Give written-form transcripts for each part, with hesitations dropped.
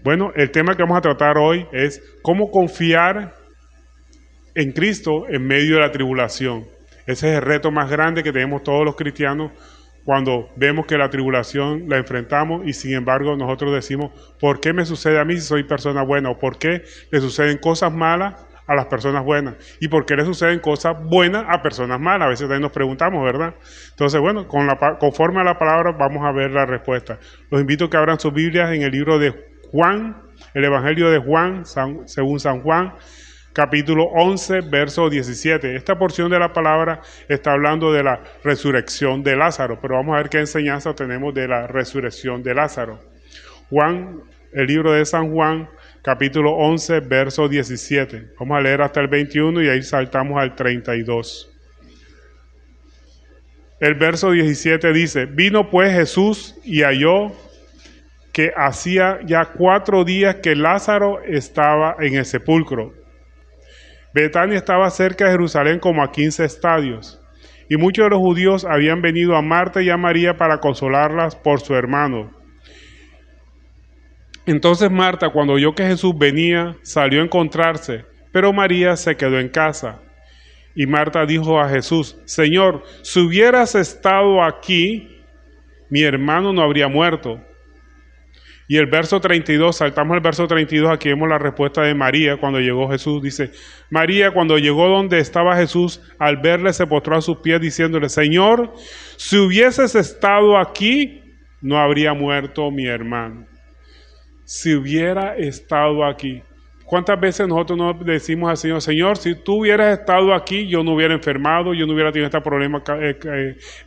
Bueno, el tema que vamos a tratar hoy es cómo confiar en Cristo en medio de la tribulación. Ese es el reto más grande que tenemos todos los cristianos cuando vemos que la tribulación la enfrentamos y sin embargo nosotros decimos, ¿por qué me sucede a mí si soy persona buena? ¿O por qué le suceden cosas malas a las personas buenas? ¿Y por qué le suceden cosas buenas a personas malas? A veces también nos preguntamos, ¿verdad? Entonces, bueno, conforme a la palabra vamos a ver la respuesta. Los invito a que abran sus Biblias en el libro de Juan, el Evangelio de Juan, según San Juan, capítulo 11, verso 17. Esta porción de la palabra está hablando de la resurrección de Lázaro, pero vamos a ver qué enseñanza tenemos de la resurrección de Lázaro. Juan, el libro de San Juan, capítulo 11, verso 17. Vamos a leer hasta el 21 y ahí saltamos al 32. El verso 17 dice, vino pues Jesús y halló que hacía ya 4 días que Lázaro estaba en el sepulcro. Betania estaba cerca de Jerusalén como a 15 estadios, y muchos de los judíos habían venido a Marta y a María para consolarlas por su hermano. Entonces Marta, cuando oyó que Jesús venía, salió a encontrarse, pero María se quedó en casa. Y Marta dijo a Jesús, Señor, si hubieras estado aquí, mi hermano no habría muerto. Y el verso 32, saltamos al verso 32, aquí vemos la respuesta de María cuando llegó Jesús. Dice, María cuando llegó donde estaba Jesús, al verle se postró a sus pies diciéndole, Señor, si hubieses estado aquí, no habría muerto mi hermano. Si hubiera estado aquí. ¿Cuántas veces nosotros nos decimos al Señor, Señor, si tú hubieras estado aquí, yo no hubiera enfermado, yo no hubiera tenido este problema,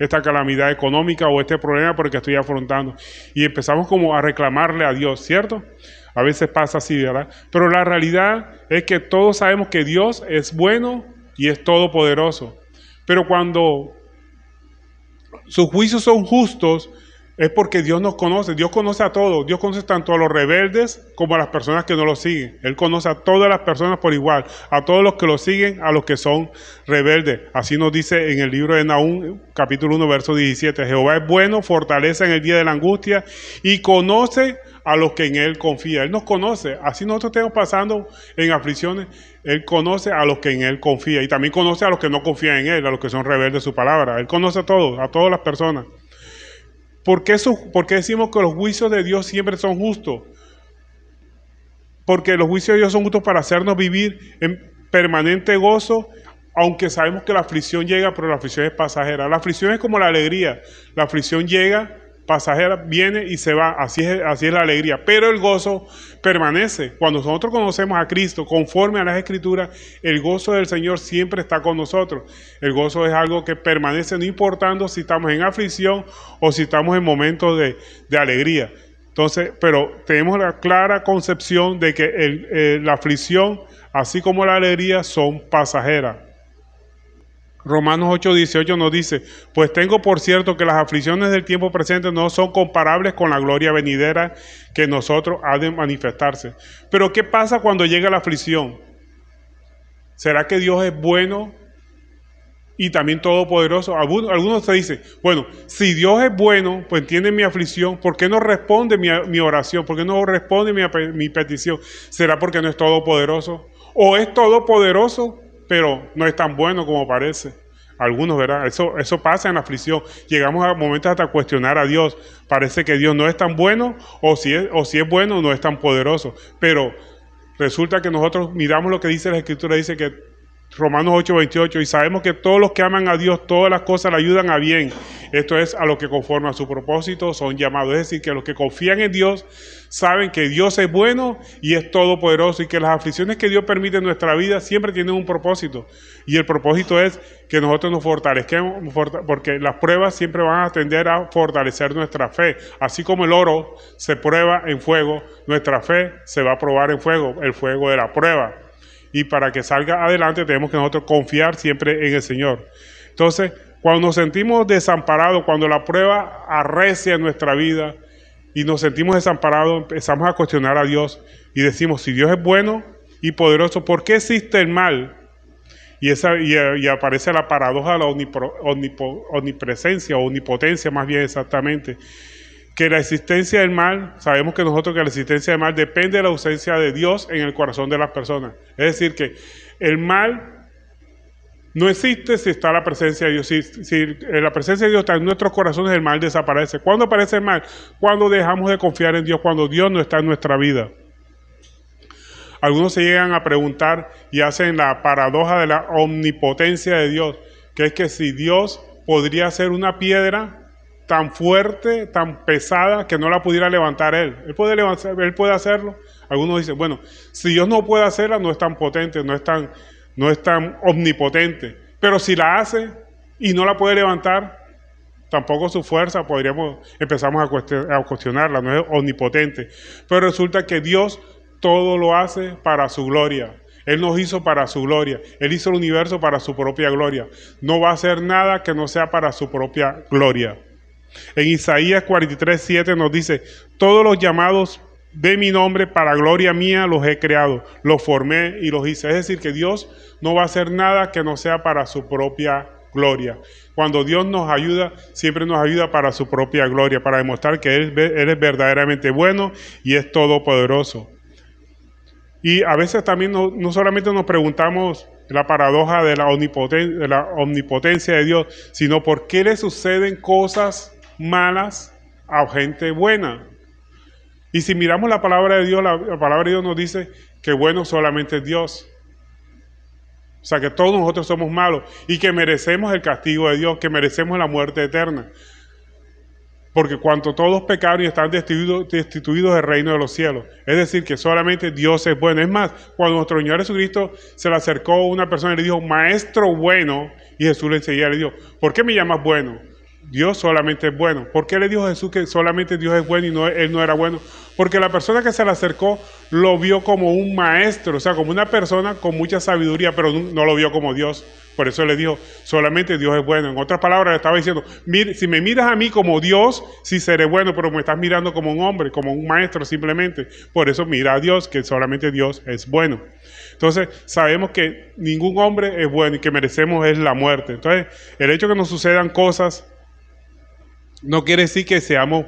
esta calamidad económica o este problema porque estoy afrontando? Y empezamos como a reclamarle a Dios, ¿cierto? A veces pasa así, ¿verdad? Pero la realidad es que todos sabemos que Dios es bueno y es todopoderoso. Pero cuando sus juicios son justos, es porque Dios nos conoce. Dios conoce a todos. Dios conoce tanto a los rebeldes como a las personas que no lo siguen. Él conoce a todas las personas por igual. A todos los que lo siguen, a los que son rebeldes. Así nos dice en el libro de Nahum, capítulo 1, verso 17. Jehová es bueno, fortalece en el día de la angustia y conoce a los que en Él confían. Él nos conoce. Así nosotros estemos pasando en aflicciones. Él conoce a los que en Él confían. Y también conoce a los que no confían en Él, a los que son rebeldes de su palabra. Él conoce a todos, a todas las personas. ¿Por qué decimos que los juicios de Dios siempre son justos? Porque los juicios de Dios son justos para hacernos vivir en permanente gozo, aunque sabemos que la aflicción llega, pero la aflicción es pasajera. La aflicción es como la alegría. La aflicción llega, pasajera, viene y se va. Así es la alegría. Pero el gozo permanece. Cuando nosotros conocemos a Cristo, conforme a las Escrituras, el gozo del Señor siempre está con nosotros. El gozo es algo que permanece, no importando si estamos en aflicción o si estamos en momentos de alegría. Entonces, pero tenemos la clara concepción de que la aflicción, así como la alegría, son pasajeras. Romanos 8:18 nos dice, pues tengo por cierto que las aflicciones del tiempo presente no son comparables con la gloria venidera que en nosotros ha de manifestarse. Pero ¿qué pasa cuando llega la aflicción? ¿Será que Dios es bueno y también todopoderoso? Algunos se dicen, bueno, si Dios es bueno, pues entiende mi aflicción, ¿por qué no responde mi oración? ¿Por qué no responde mi petición? ¿Será porque no es todopoderoso? ¿O es todopoderoso, pero no es tan bueno como parece? Algunos, ¿verdad? Eso pasa en la aflicción. Llegamos a momentos hasta cuestionar a Dios. Parece que Dios no es tan bueno, o si es bueno, no es tan poderoso. Pero resulta que nosotros miramos lo que dice la Escritura, dice que Romanos 8:28, y sabemos que todos los que aman a Dios, todas las cosas le ayudan a bien. Esto es a los que conforme a su propósito son llamados. Es decir, que los que confían en Dios saben que Dios es bueno y es todopoderoso y que las aflicciones que Dios permite en nuestra vida siempre tienen un propósito. Y el propósito es que nosotros nos fortalezcamos, porque las pruebas siempre van a tender a fortalecer nuestra fe. Así como el oro se prueba en fuego, nuestra fe se va a probar en fuego, el fuego de la prueba. Y para que salga adelante tenemos que nosotros confiar siempre en el Señor. Entonces, cuando nos sentimos desamparados, cuando la prueba arrecia en nuestra vida y nos sentimos desamparados, empezamos a cuestionar a Dios y decimos, si Dios es bueno y poderoso, ¿por qué existe el mal? Y aparece la paradoja de la omnipresencia o omnipotencia más bien exactamente. que la existencia del mal, sabemos que nosotros que la existencia del mal depende de la ausencia de Dios en el corazón de las personas. Es decir, que el mal no existe si está la presencia de Dios. Si la presencia de Dios está en nuestros corazones, el mal desaparece. ¿Cuándo aparece el mal? Cuando dejamos de confiar en Dios, cuando Dios no está en nuestra vida. Algunos se llegan a preguntar y hacen la paradoja de la omnipotencia de Dios, que es que si Dios podría ser una piedra tan fuerte, tan pesada, que no la pudiera levantar Él. Él puede hacerlo. Algunos dicen, bueno, si Dios no puede hacerla, no es tan potente, no es tan omnipotente. Pero si la hace y no la puede levantar, tampoco su fuerza, empezamos a cuestionarla, no es omnipotente. Pero resulta que Dios todo lo hace para su gloria. Él nos hizo para su gloria. Él hizo el universo para su propia gloria. No va a hacer nada que no sea para su propia gloria. En Isaías 43:7 nos dice, todos los llamados de mi nombre para gloria mía los he creado, los formé y los hice. Es decir, que Dios no va a hacer nada que no sea para su propia gloria. Cuando Dios nos ayuda, siempre nos ayuda para su propia gloria, para demostrar que Él es verdaderamente bueno y es todopoderoso. Y a veces también no solamente nos preguntamos la paradoja de la omnipotencia de Dios, sino por qué le suceden cosas malas a gente buena. Y si miramos la palabra de Dios, la palabra de Dios nos dice que bueno solamente es Dios. O sea, que todos nosotros somos malos y que merecemos el castigo de Dios, que merecemos la muerte eterna. Porque cuanto todos pecaron y están destituidos del reino de los cielos. Es decir, que solamente Dios es bueno. Es más, cuando nuestro Señor Jesucristo se le acercó una persona y le dijo, Maestro bueno, y Jesús le enseguida le dijo, ¿por qué me llamas bueno? Dios solamente es bueno. ¿Por qué le dijo Jesús que solamente Dios es bueno y Él no era bueno? Porque la persona que se le acercó lo vio como un maestro, o sea, como una persona con mucha sabiduría, pero no lo vio como Dios. Por eso le dijo, solamente Dios es bueno. En otras palabras, le estaba diciendo, si me miras a mí como Dios, sí seré bueno, pero me estás mirando como un hombre, como un maestro simplemente. Por eso mira a Dios, que solamente Dios es bueno. Entonces, sabemos que ningún hombre es bueno y que merecemos es la muerte. Entonces, el hecho de que nos sucedan cosas no quiere decir que seamos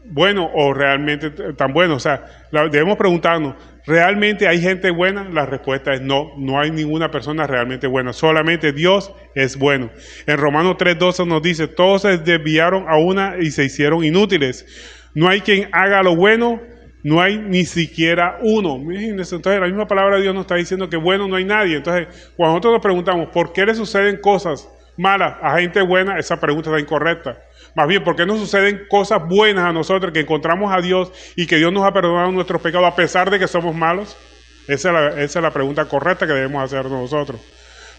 buenos o realmente tan buenos. O sea, debemos preguntarnos, ¿realmente hay gente buena? La respuesta es no, no hay ninguna persona realmente buena, solamente Dios es bueno. En Romanos 3:12 nos dice, todos se desviaron a una y se hicieron inútiles. No hay quien haga lo bueno, no hay ni siquiera uno. Imagínense, entonces la misma palabra de Dios nos está diciendo que bueno no hay nadie. Entonces, cuando nosotros nos preguntamos, ¿por qué le suceden cosas malas a gente buena? Esa pregunta está incorrecta. Más bien, ¿por qué nos suceden cosas buenas a nosotros, que encontramos a Dios y que Dios nos ha perdonado nuestros pecados a pesar de que somos malos? Esa es la pregunta correcta que debemos hacer nosotros.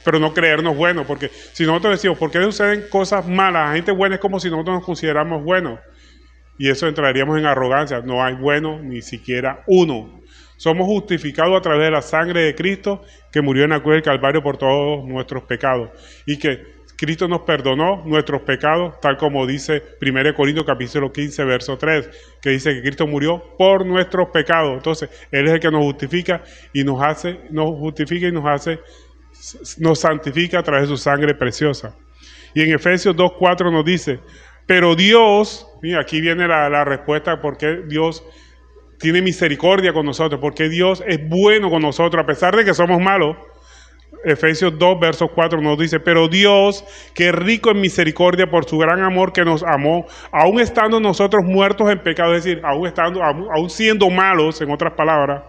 Pero no creernos buenos, porque si nosotros decimos, ¿por qué le suceden cosas malas a gente buena? Es como si nosotros nos consideramos buenos. Y eso entraríamos en arrogancia. No hay bueno ni siquiera uno. Somos justificados a través de la sangre de Cristo, que murió en la cruz del Calvario por todos nuestros pecados. Y que Cristo nos perdonó nuestros pecados, tal como dice 1 Corintios capítulo 15, verso 3, que dice que Cristo murió por nuestros pecados. Entonces, Él es el que nos justifica y nos santifica a través de su sangre preciosa. Y en Efesios 2:4 nos dice, pero Dios, mira, aquí viene la respuesta por qué Dios tiene misericordia con nosotros, porque Dios es bueno con nosotros, a pesar de que somos malos. Efesios 2, versos 4 nos dice, pero Dios, que es rico en misericordia por su gran amor que nos amó, aún estando nosotros muertos en pecado, es decir, aún siendo malos, en otras palabras,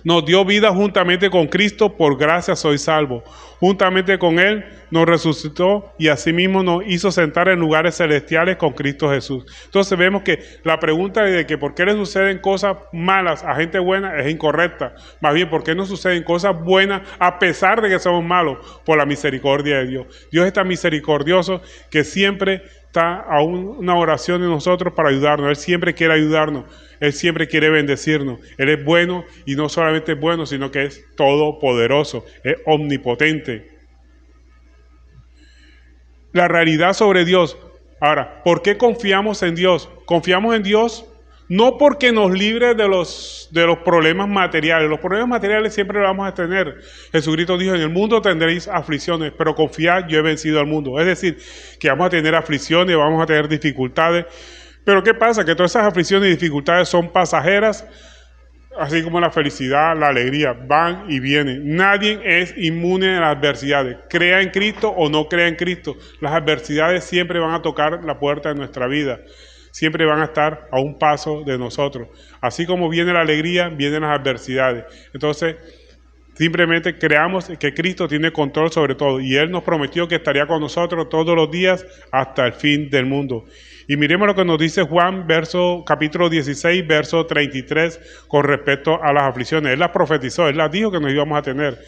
nos dio vida juntamente con Cristo, por gracia soy salvo. Juntamente con Él nos resucitó y asimismo nos hizo sentar en lugares celestiales con Cristo Jesús. Entonces vemos que la pregunta de que por qué le suceden cosas malas a gente buena es incorrecta. Más bien, ¿por qué nos suceden cosas buenas a pesar de que somos malos? Por la misericordia de Dios. Dios es tan misericordioso que siempre está a una oración de nosotros para ayudarnos. Él siempre quiere ayudarnos. Él siempre quiere bendecirnos. Él es bueno y no solamente es bueno, sino que es todopoderoso, es omnipotente. La realidad sobre Dios. Ahora, ¿por qué confiamos en Dios? Confiamos en Dios No porque nos libre de los problemas materiales. Los problemas materiales siempre los vamos a tener. Jesucristo dijo, en el mundo tendréis aflicciones, pero confiad, yo he vencido al mundo. Es decir, que vamos a tener aflicciones, vamos a tener dificultades. Pero ¿qué pasa? Que todas esas aflicciones y dificultades son pasajeras, así como la felicidad, la alegría, van y vienen. Nadie es inmune a las adversidades. Crea en Cristo o no crea en Cristo, las adversidades siempre van a tocar la puerta de nuestra vida. Siempre van a estar a un paso de nosotros. Así como viene la alegría, vienen las adversidades. Entonces, simplemente creamos que Cristo tiene control sobre todo. Y Él nos prometió que estaría con nosotros todos los días hasta el fin del mundo. Y miremos lo que nos dice Juan, capítulo 16, verso 33, con respecto a las aflicciones. Él las profetizó, Él las dijo que nos íbamos a tener.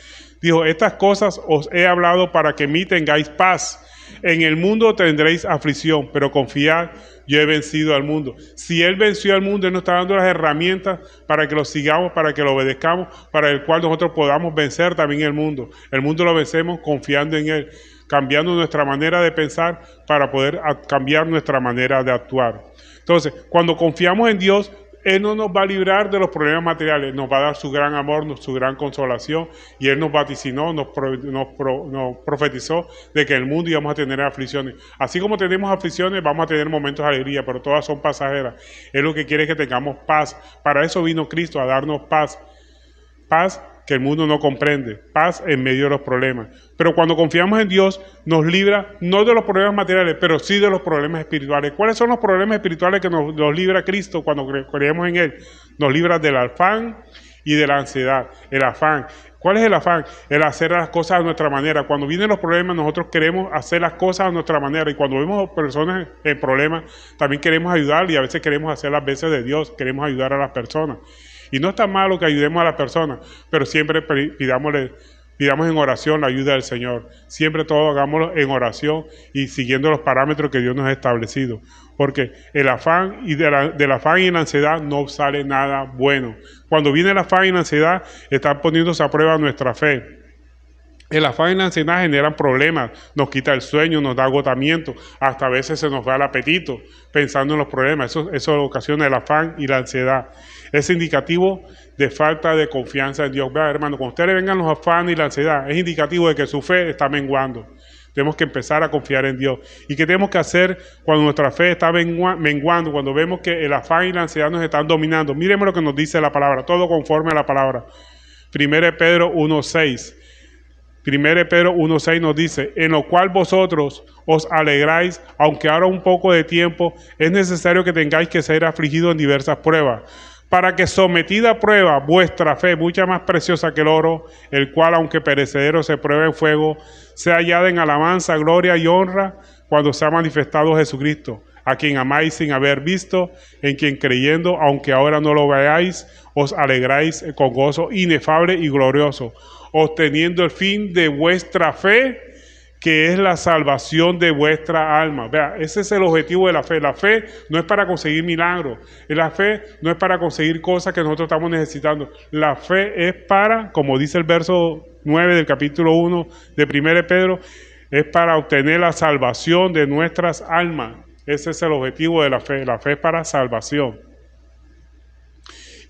Dijo, estas cosas os he hablado para que en mí tengáis paz. En el mundo tendréis aflicción, pero confiad, yo he vencido al mundo. Si Él venció al mundo, Él nos está dando las herramientas para que lo sigamos, para que lo obedezcamos, para el cual nosotros podamos vencer también el mundo. El mundo lo vencemos confiando en Él, cambiando nuestra manera de pensar para poder cambiar nuestra manera de actuar. Entonces, cuando confiamos en Dios, Él no nos va a librar de los problemas materiales, nos va a dar su gran amor, su gran consolación, y Él nos vaticinó, nos profetizó de que en el mundo íbamos a tener aflicciones. Así como tenemos aflicciones, vamos a tener momentos de alegría, pero todas son pasajeras. Él lo que quiere es que tengamos paz. Para eso vino Cristo, a darnos paz. Paz que el mundo no comprende, paz en medio de los problemas. Pero cuando confiamos en Dios, nos libra no de los problemas materiales, pero sí de los problemas espirituales. ¿Cuáles son los problemas espirituales que nos libra Cristo cuando creemos en Él? Nos libra del afán y de la ansiedad. El afán. ¿Cuál es el afán? El hacer las cosas a nuestra manera. Cuando vienen los problemas, nosotros queremos hacer las cosas a nuestra manera. Y cuando vemos personas en problemas, también queremos ayudar, y a veces queremos hacer las veces de Dios, queremos ayudar a las personas. Y no está malo que ayudemos a las personas, pero siempre pidamos en oración la ayuda del Señor. Siempre todo hagámoslo en oración y siguiendo los parámetros que Dios nos ha establecido. Porque el afán y del afán y la ansiedad no sale nada bueno. Cuando viene el afán y la ansiedad, están poniéndose a prueba nuestra fe. El afán y la ansiedad generan problemas, nos quita el sueño, nos da agotamiento, hasta a veces se nos va el apetito pensando en los problemas. Eso ocasiona el afán y la ansiedad. Es indicativo de falta de confianza en Dios. Vea, hermano, cuando a usted le vengan los afanes y la ansiedad, es indicativo de que su fe está menguando. Tenemos que empezar a confiar en Dios. ¿Y qué tenemos que hacer cuando nuestra fe está menguando? Cuando vemos que el afán y la ansiedad nos están dominando. Miremos lo que nos dice la palabra, todo conforme a la palabra. 1 Pedro 1:6. 1 Pedro 1:6 nos dice, en lo cual vosotros os alegráis, aunque ahora un poco de tiempo es necesario que tengáis que ser afligidos en diversas pruebas, para que sometida a prueba vuestra fe, mucha más preciosa que el oro, el cual aunque perecedero se pruebe en fuego, sea hallada en alabanza, gloria y honra cuando sea manifestado Jesucristo, a quien amáis sin haber visto, en quien creyendo, aunque ahora no lo veáis, os alegráis con gozo inefable y glorioso, obteniendo el fin de vuestra fe, que es la salvación de vuestra alma. Vea, ese es el objetivo de la fe. La fe no es para conseguir milagros. La fe no es para conseguir cosas que nosotros estamos necesitando. La fe es para, como dice el verso 9 del capítulo 1 de 1 Pedro, es para obtener la salvación de nuestras almas. Ese es el objetivo de la fe. La fe es para salvación.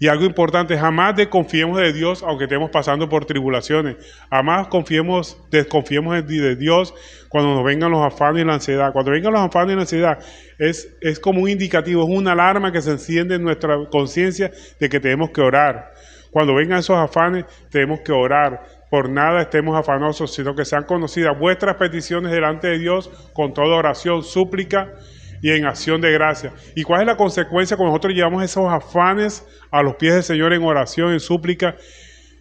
Y algo importante, jamás desconfiemos de Dios aunque estemos pasando por tribulaciones. Jamás desconfiemos de Dios cuando nos vengan los afanes y la ansiedad. Cuando vengan los afanes y la ansiedad es como un indicativo, es una alarma que se enciende en nuestra conciencia de que tenemos que orar. Cuando vengan esos afanes tenemos que orar. Por nada estemos afanosos, sino que sean conocidas vuestras peticiones delante de Dios con toda oración, súplica y en acción de gracia. ¿Y cuál es la consecuencia cuando nosotros llevamos esos afanes a los pies del Señor en oración, en súplica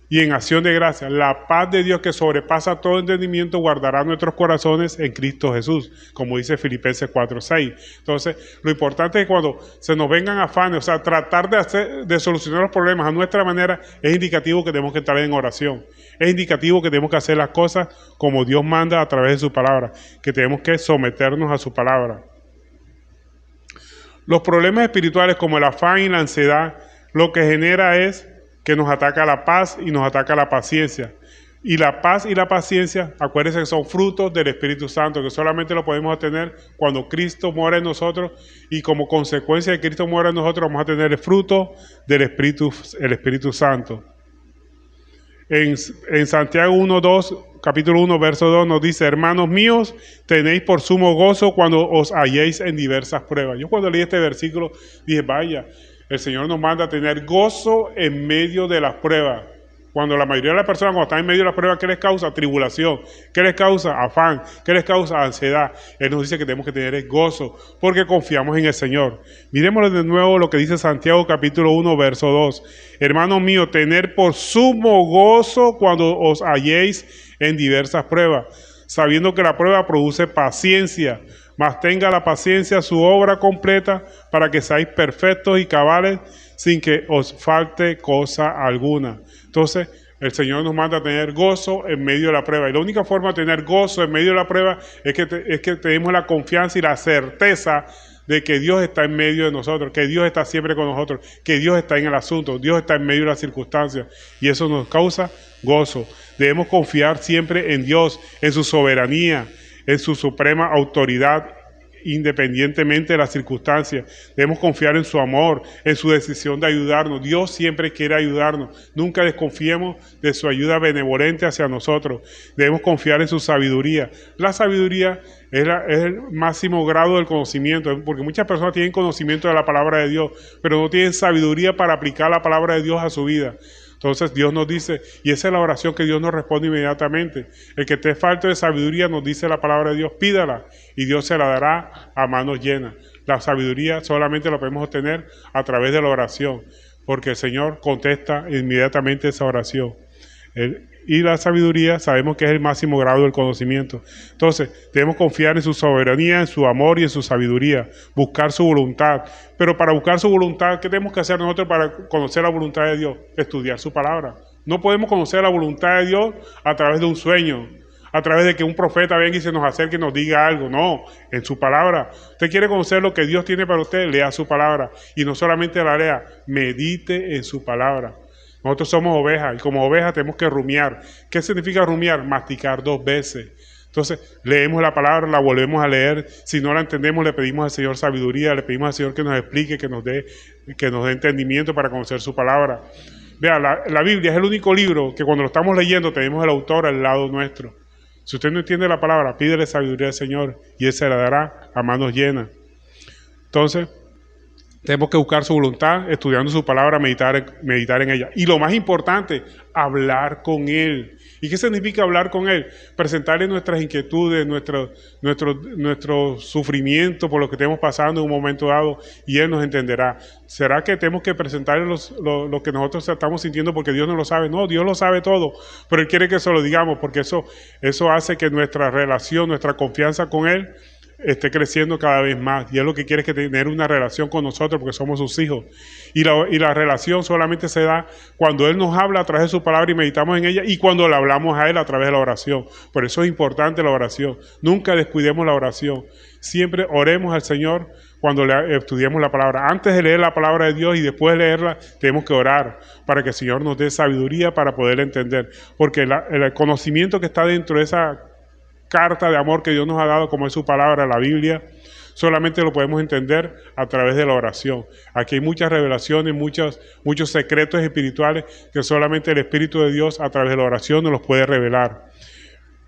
y en acción de gracia? La paz de Dios que sobrepasa todo entendimiento guardará nuestros corazones en Cristo Jesús, como dice Filipenses 4:6. Entonces, lo importante es que cuando se nos vengan afanes, o sea, tratar de solucionar los problemas a nuestra manera, es indicativo que tenemos que estar en oración. Es indicativo que tenemos que hacer las cosas como Dios manda a través de su palabra, que tenemos que someternos a su palabra. Los problemas espirituales como el afán y la ansiedad, lo que genera es que nos ataca la paz y nos ataca la paciencia. Y la paz y la paciencia, acuérdense que son frutos del Espíritu Santo, que solamente lo podemos obtener cuando Cristo muere en nosotros, y como consecuencia de que Cristo muere en nosotros vamos a tener el fruto del Espíritu Santo. En Santiago 1:2, capítulo 1, verso 2 nos dice: hermanos míos, tenéis por sumo gozo cuando os halléis en diversas pruebas. Yo cuando leí este versículo dije, vaya, el Señor nos manda a tener gozo en medio de las pruebas. Cuando la mayoría de las personas, cuando están en medio de la prueba, ¿qué les causa? Tribulación. ¿Qué les causa? Afán. ¿Qué les causa? Ansiedad. Él nos dice que tenemos que tener gozo, porque confiamos en el Señor. Miremos de nuevo lo que dice Santiago capítulo 1, verso 2. Hermanos míos, tener por sumo gozo cuando os halléis en diversas pruebas, sabiendo que la prueba produce paciencia. Mas tenga la paciencia su obra completa, para que seáis perfectos y cabales, sin que os falte cosa alguna. Entonces, el Señor nos manda a tener gozo en medio de la prueba. Y la única forma de tener gozo en medio de la prueba es que tenemos la confianza y la certeza de que Dios está en medio de nosotros, que Dios está siempre con nosotros, que Dios está en el asunto, Dios está en medio de las circunstancias. Y eso nos causa gozo. Debemos confiar siempre en Dios, en su soberanía, en su suprema autoridad, independientemente de las circunstancias. Debemos confiar en su amor, en su decisión de ayudarnos. Dios siempre quiere ayudarnos. Nunca desconfiemos de su ayuda benevolente hacia nosotros. Debemos confiar en su sabiduría. La sabiduría es el máximo grado del conocimiento, porque muchas personas tienen conocimiento de la palabra de Dios, pero no tienen sabiduría para aplicar la palabra de Dios a su vida. Entonces Dios nos dice, y esa es la oración que Dios nos responde inmediatamente: el que esté falto de sabiduría, nos dice la palabra de Dios, pídala, y Dios se la dará a manos llenas. La sabiduría solamente la podemos obtener a través de la oración, porque el Señor contesta inmediatamente esa oración. Y la sabiduría sabemos que es el máximo grado del conocimiento. Entonces debemos confiar en su soberanía, en su amor y en su sabiduría, buscar su voluntad. Pero para buscar su voluntad, ¿qué tenemos que hacer nosotros para conocer la voluntad de Dios? Estudiar su palabra. No podemos conocer la voluntad de Dios a través de un sueño, a través de que un profeta venga y se nos acerque y nos diga algo. No, en su palabra. Usted quiere conocer lo que Dios tiene para usted, lea su palabra. Y no solamente la lea, medite en su palabra. Nosotros somos ovejas, y como ovejas tenemos que rumiar. ¿Qué significa rumiar? Masticar 2 veces. Entonces, leemos la palabra, la volvemos a leer. Si no la entendemos, le pedimos al Señor sabiduría, le pedimos al Señor que nos explique, que nos dé entendimiento para conocer su palabra. Vea, la Biblia es el único libro que cuando lo estamos leyendo tenemos el autor al lado nuestro. Si usted no entiende la palabra, pídele sabiduría al Señor y Él se la dará a manos llenas. Entonces, tenemos que buscar su voluntad, estudiando su palabra, meditar en ella. Y lo más importante, hablar con Él. ¿Y qué significa hablar con Él? Presentarle nuestras inquietudes, nuestro sufrimiento por lo que estemos pasando en un momento dado, y Él nos entenderá. ¿Será que tenemos que presentarle lo que nosotros estamos sintiendo porque Dios no lo sabe? No, Dios lo sabe todo, pero Él quiere que se lo digamos, porque eso hace que nuestra relación, nuestra confianza con Él esté creciendo cada vez más. Y Él lo que quiere es que tener una relación con nosotros, porque somos sus hijos. Y la relación solamente se da cuando Él nos habla a través de su palabra y meditamos en ella, y cuando le hablamos a Él a través de la oración. Por eso es importante la oración. Nunca descuidemos la oración. Siempre oremos al Señor cuando estudiemos la palabra. Antes de leer la palabra de Dios y después de leerla, tenemos que orar para que el Señor nos dé sabiduría para poder entender. Porque el conocimiento que está dentro de esa carta de amor que Dios nos ha dado, como es su palabra, la Biblia, solamente lo podemos entender a través de la oración. Aquí hay muchas revelaciones, muchos secretos espirituales que solamente el Espíritu de Dios a través de la oración nos los puede revelar.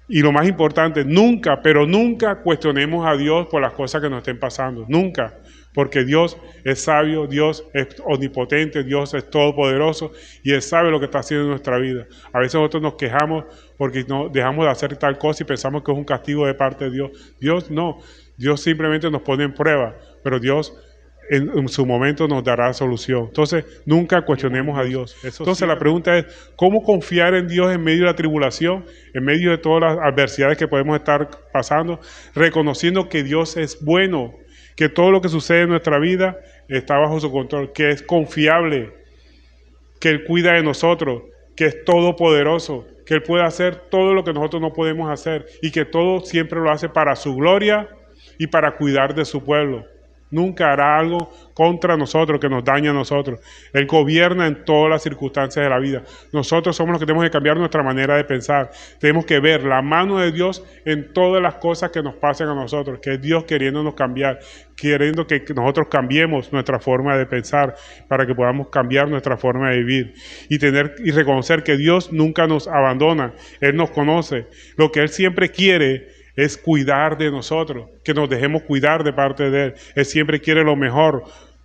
Y lo más importante, nunca, pero nunca cuestionemos a Dios por las cosas que nos estén pasando. Nunca. Porque Dios es sabio, Dios es omnipotente, Dios es todopoderoso y Él sabe lo que está haciendo en nuestra vida. A veces nosotros nos quejamos porque no dejamos de hacer tal cosa y pensamos que es un castigo de parte de Dios. Dios no, Dios simplemente nos pone en prueba, pero Dios en su momento nos dará solución. Entonces, nunca cuestionemos a Dios. Entonces, la pregunta es, ¿cómo confiar en Dios en medio de la tribulación, en medio de todas las adversidades que podemos estar pasando, reconociendo que Dios es bueno, que todo lo que sucede en nuestra vida está bajo su control, que es confiable, que Él cuida de nosotros, que es todopoderoso, que Él puede hacer todo lo que nosotros no podemos hacer y que todo siempre lo hace para su gloria y para cuidar de su pueblo? nunca hará algo contra nosotros que nos dañe a nosotros. Él gobierna en todas las circunstancias de la vida. Nosotros somos los que tenemos que cambiar nuestra manera de pensar. Tenemos que ver la mano de Dios en todas las cosas que nos pasen a nosotros, que es Dios queriéndonos cambiar, queriendo que nosotros cambiemos nuestra forma de pensar para que podamos cambiar nuestra forma de vivir y reconocer que Dios nunca nos abandona. Él nos conoce. Lo que Él siempre quiere es cuidar de nosotros, que nos dejemos cuidar de parte de Él. Él siempre quiere lo mejor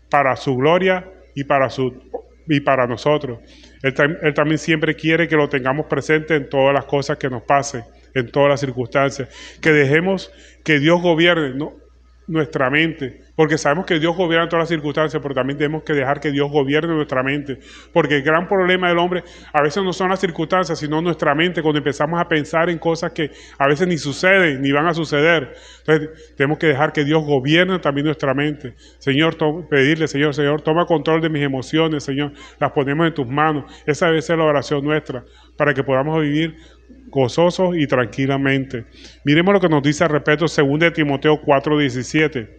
para su gloria y para nosotros. Él también siempre quiere que lo tengamos presente en todas las cosas que nos pasen, en todas las circunstancias. Que dejemos que Dios gobierne nuestra mente, porque sabemos que Dios gobierna en todas las circunstancias, pero también tenemos que dejar que Dios gobierne nuestra mente, porque el gran problema del hombre a veces no son las circunstancias, sino nuestra mente, cuando empezamos a pensar en cosas que a veces ni suceden, ni van a suceder. Entonces tenemos que dejar que Dios gobierne también nuestra mente. Señor, pedirle, Señor, toma control de mis emociones, Señor, las ponemos en tus manos. Esa debe ser la oración nuestra, para que podamos vivir gozosos y tranquilamente. Miremos lo que nos dice al respecto 2 Timoteo 4:17.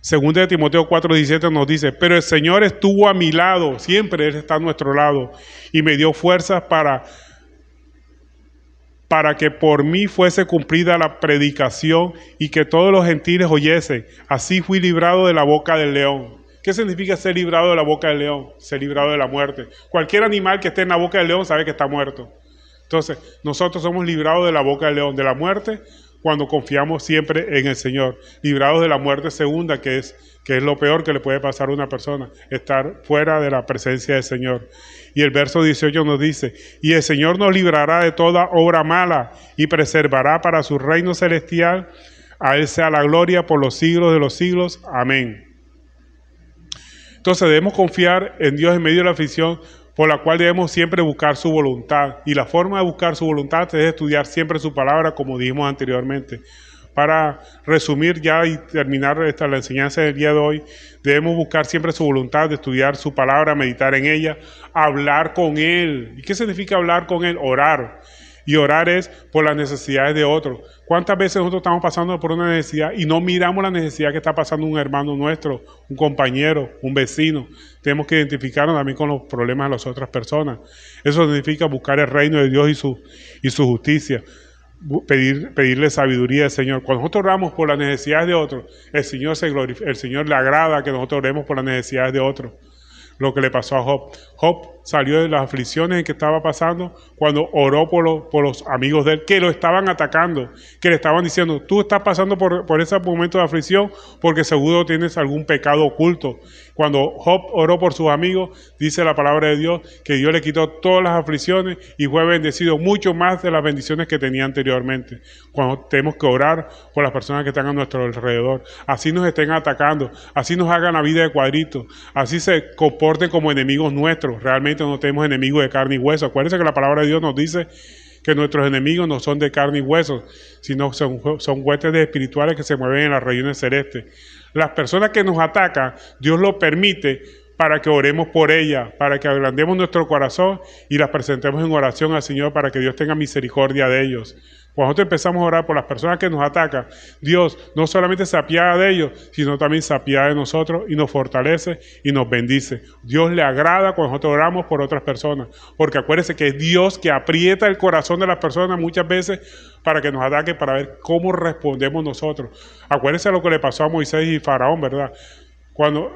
2 Timoteo 4:17 nos dice: pero el Señor estuvo a mi lado, siempre Él está a nuestro lado, y me dio fuerzas para que por mí fuese cumplida la predicación y que todos los gentiles oyesen. Así fui librado de la boca del león. ¿Qué significa ser librado de la boca del león? Ser librado de la muerte. Cualquier animal que esté en la boca del león sabe que está muerto. Entonces, nosotros somos librados de la boca del león, de la muerte, cuando confiamos siempre en el Señor. Librados de la muerte segunda, que es lo peor que le puede pasar a una persona, estar fuera de la presencia del Señor. Y el verso 18 nos dice: y el Señor nos librará de toda obra mala y preservará para su reino celestial. A Él sea la gloria por los siglos de los siglos. Amén. Entonces debemos confiar en Dios en medio de la aflicción, por la cual debemos siempre buscar su voluntad. Y la forma de buscar su voluntad es estudiar siempre su palabra, como dijimos anteriormente. Para resumir ya y terminar la enseñanza del día de hoy, debemos buscar siempre su voluntad, de estudiar su palabra, meditar en ella, hablar con Él. ¿Y qué significa hablar con Él? Orar. Y orar es por las necesidades de otros. ¿Cuántas veces nosotros estamos pasando por una necesidad y no miramos la necesidad que está pasando un hermano nuestro, un compañero, un vecino? Tenemos que identificarnos también con los problemas de las otras personas. Eso significa buscar el reino de Dios y su justicia. Pedirle sabiduría al Señor. Cuando nosotros oramos por las necesidades de otros, el Señor le agrada que nosotros oremos por las necesidades de otros. Lo que le pasó a Job. Job salió de las aflicciones en que estaba pasando cuando oró por los amigos de él, que lo estaban atacando, que le estaban diciendo: tú estás pasando por ese momento de aflicción porque seguro tienes algún pecado oculto. Cuando Job oró por sus amigos, dice la palabra de Dios que Dios le quitó todas las aflicciones y fue bendecido mucho más de las bendiciones que tenía anteriormente. Cuando tenemos que orar por las personas que están a nuestro alrededor, así nos estén atacando, así nos hagan la vida de cuadritos, así se comporten como enemigos nuestros. Realmente no tenemos enemigos de carne y hueso. Acuérdense que la palabra de Dios nos dice que nuestros enemigos no son de carne y hueso, sino son huestes espirituales que se mueven en las regiones celestes. Las personas que nos atacan, Dios lo permite para que oremos por ellas, para que ablandemos nuestro corazón y las presentemos en oración al Señor para que Dios tenga misericordia de ellos. Cuando nosotros empezamos a orar por las personas que nos atacan, Dios no solamente se apiada de ellos, sino también se apiada de nosotros y nos fortalece y nos bendice. Dios le agrada cuando nosotros oramos por otras personas, porque acuérdense que es Dios que aprieta el corazón de las personas muchas veces para que nos ataque, para ver cómo respondemos nosotros. Acuérdense lo que le pasó a Moisés y Faraón, ¿verdad? Cuando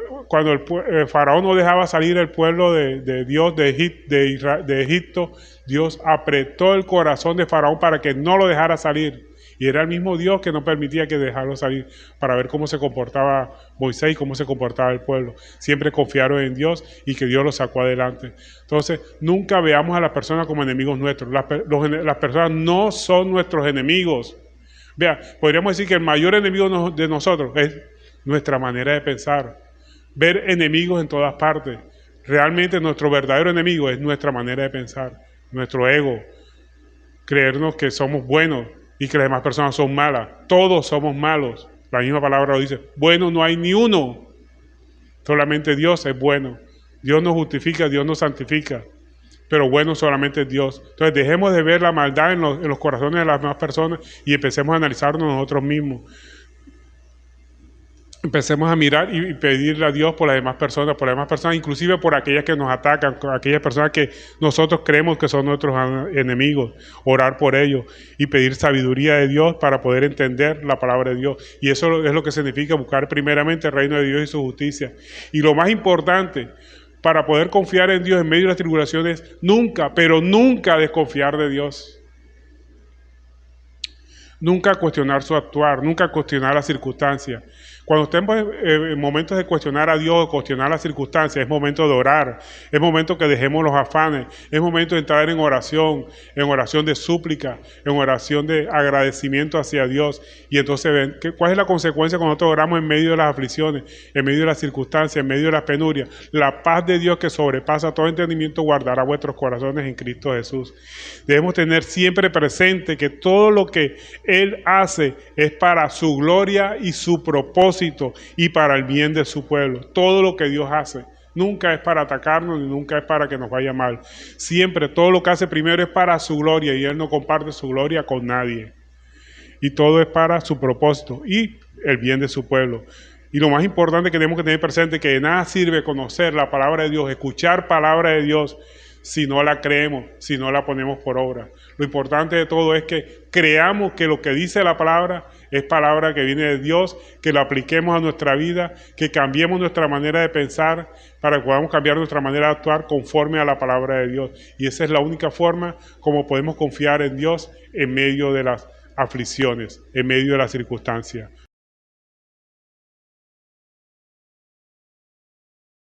el Faraón no dejaba salir el pueblo de Dios de Egipto, Dios apretó el corazón de Faraón para que no lo dejara salir. Y era el mismo Dios que no permitía que dejarlo salir, para ver cómo se comportaba Moisés y cómo se comportaba el pueblo. Siempre confiaron en Dios y que Dios los sacó adelante. Entonces, nunca veamos a las personas como enemigos nuestros. Las personas no son nuestros enemigos. Vea, podríamos decir que el mayor enemigo de nosotros es nuestra manera de pensar, ver enemigos en todas partes. Realmente nuestro verdadero enemigo es nuestra manera de pensar, nuestro ego, creernos que somos buenos y que las demás personas son malas. Todos somos malos. La misma palabra lo dice: bueno no hay ni uno, solamente Dios es bueno. Dios nos justifica, Dios nos santifica, pero bueno solamente es Dios. Entonces dejemos de ver la maldad en los corazones de las demás personas y empecemos a analizarnos nosotros mismos. empecemos a mirar y pedirle a Dios por las demás personas, inclusive por aquellas que nos atacan, por aquellas personas que nosotros creemos que son nuestros enemigos, orar por ellos y pedir sabiduría de Dios para poder entender la palabra de Dios. Y eso es lo que significa buscar primeramente el reino de Dios y su justicia. Y lo más importante, para poder confiar en Dios en medio de las tribulaciones, nunca, pero nunca desconfiar de Dios. Nunca cuestionar su actuar, nunca cuestionar las circunstancias. Cuando estemos en momentos de cuestionar a Dios, cuestionar las circunstancias, es momento de orar, es momento que dejemos los afanes, es momento de entrar en oración de súplica, en oración de agradecimiento hacia Dios. Y entonces ven, ¿cuál es la consecuencia cuando nosotros oramos en medio de las aflicciones, en medio de las circunstancias, en medio de las penurias? La paz de Dios que sobrepasa todo entendimiento guardará vuestros corazones en Cristo Jesús. Debemos tener siempre presente que todo lo que Él hace es para su gloria y su propósito y para el bien de su pueblo. Todo lo que Dios hace nunca es para atacarnos ni nunca es para que nos vaya mal. Siempre todo lo que hace primero es para su gloria y Él no comparte su gloria con nadie. Y todo es para su propósito y el bien de su pueblo. Y lo más importante que tenemos que tener presente es que de nada sirve conocer la palabra de Dios, escuchar palabra de Dios, si no la creemos, si no la ponemos por obra. Lo importante de todo es que creamos que lo que dice la palabra es palabra que viene de Dios, que lo apliquemos a nuestra vida, que cambiemos nuestra manera de pensar para que podamos cambiar nuestra manera de actuar conforme a la palabra de Dios. Y esa es la única forma como podemos confiar en Dios en medio de las aflicciones, en medio de las circunstancias.